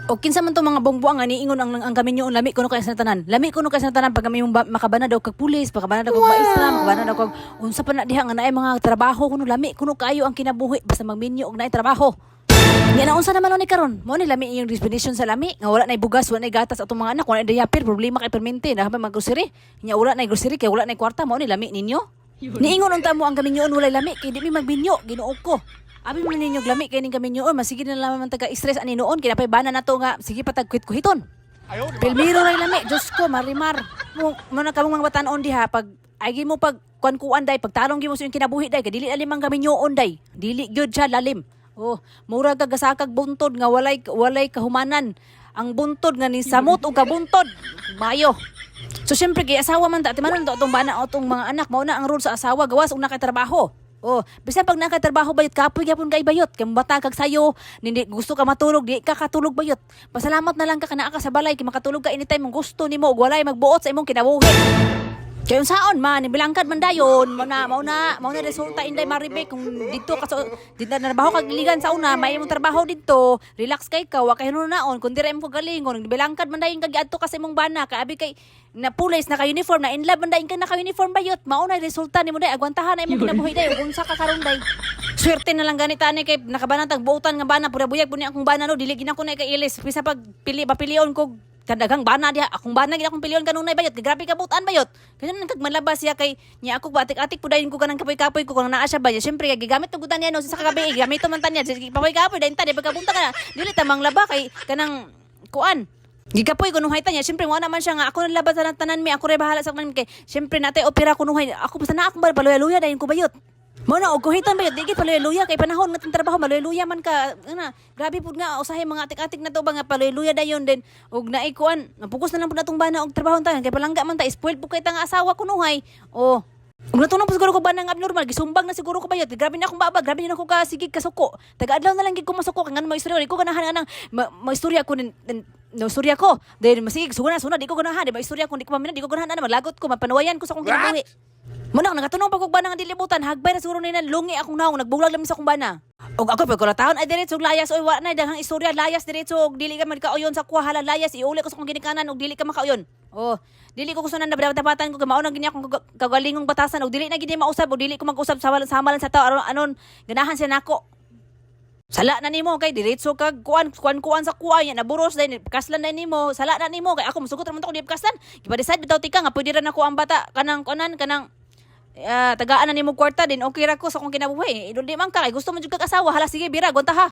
O kinsa man to mga bongbuang ani ingon ang gamin nyo lami kuno kay sa tanan. Lami kuno kay sa tanan pag kami makabana daw kag pulis, makabana daw kag maestra, makabana daw kag unsa pa na diha nga naay mga trabaho kuno lami kuno kayo ang kinabuhi basta magminyo og naay trabaho. Nya na unsa naman ni karon? Mo ni lami yung definition sa lami nga wala nay bugas, wala nay gatas atong mga anak, wala nay diaper, problema kay permente na mag grocery. Nya wala nay grocery kay wala nay kwarta mo ni lami ninyo. Niingon unta mo ang gamin nyo walay lami kay di mi magbinyo, Ginoo ko. Abi man ninyo glami kay ning kami nyoon, masige na lang man taga-stress ani noon, kinapay bana na to nga, sige patagkwit kuhiton. Pilmiro ray lami, Diyos ko, marimar. Mo na kamong mga batanon diha, pag agi mo pag kuan-kuan day, pag talong gi mo sa yung kinabuhi day, kay dili alimang kami nyoon day. Dili gyud siya lalim. Oh, mura ka gasakag buntod nga walay kahumanan. Ang buntod nga ni samot o kabuntod. Mayo. So syempre kay asawa man ta, timanon to atong bana o atong mga anak, mao na ang rule sa asawa gawas og nakatrabaho. Oh, bisan pag nakatrabaho bayot kapoy gyapon kay bayot, kay bata kag sayo, hindi gusto ka matulog, di ka katulog bayot. Pasalamat na lang ka kana ka sa balay kay makatulog ka anytime mong gusto nimo ug walay magbuot sa imong kinabuhi. Kay unsaon man bilangkad man dayon, mao na resulta inday maribek kung didto ka dito na trabaho kag ligan sa una, may imong trabaho didto, relax kay ka, wa kay hununaon, kun dire imong galingon, bilangkad man dayon kag adto ka sa imong bana, kay abi kay na pulis naka uniform na in love man dayon kay naka uniform bayot, mao na resulta nimo day agwantahan na imong kinabuhi day ug unsa ka karon day. Swerte na lang ganita ni kay nakabanatag buutan nga bana pura buyag pud ni akong bana no, dili gina ko na kay ilis, pisa pag pilion ko kadagang bana diha akong bana gid akong pilion kanunay bayot kay grabe ka butan bayot kanang kag malabas siya kay nya ako batik-atik pudayon ko kanang kapoy-kapoy ko kung naa siya ba syempre kay gigamit og gutan niya no sa kagabi gamit man tan niya kapoy-kapoy dayon ta di pagkabunta ka na dili ta manglaba kay kanang kuan gigapoy kuno hay ta niya syempre mo naman siya nga ako nalabas sa tanan mi ako ray bahala sa tanan kay syempre natay opera kuno hay ako basta na akong paluya-luya dayon ko bayot. Mo na og kuhiton bayot digit paluya-luya kay panahon nga trabaho maluya man ka ana grabe pud nga usahay mga atik-atik na to ba nga paluya dayon din og naay kuan napukus na lang pud natong bana og trabaho ta kay palangga man ta spoiled pud kay ta nga asawa kunuhay oh ug natunog siguro ko ba nang abnormal gisumbag na siguro ko bayot grabe na akong baba grabe na ako ka sigig kasuko taga-adlaw na lang gid ko masuko kay ngano maistorya di ko ganahan nang maistorya ko no istorya ko then masigig sugana di ko ganahan di maistorya ko di ko mamina di ko ganahan na malagot ko mapanuwayan ko sa akong kinabuhi. Muna nagatunong pag bana nga dilibutan hagbay na siguro nila lungi akong naong nagbulag lang sa akong bana. Og ako pag taon ay diretso og layas oy wa na daghang istorya layas diretso og dili ka magkauyon sa kuha hala layas iuli ko sa akong ginikanan og dili ka makauyon. Oh, dili ko gusto na nabadapatan ko kay mao na gini akong kagalingong batasan og dili na gid mausab og dili ko mag-usab sa samalan sa tao anon ganahan siya nako. Sala na nimo kay diretso kag kuan sa kuha nya naburos dai kaslan na nimo sala na nimo kay ako musugot ra man to di kaslan gipa-decide bitaw tika nga pwede ra nako ang bata kanang tagaan na nimo kwarta din okay ra ko sa akong kinabuhi. Di man ka kay gusto mo jud kag asawa hala sige bira gonta ha.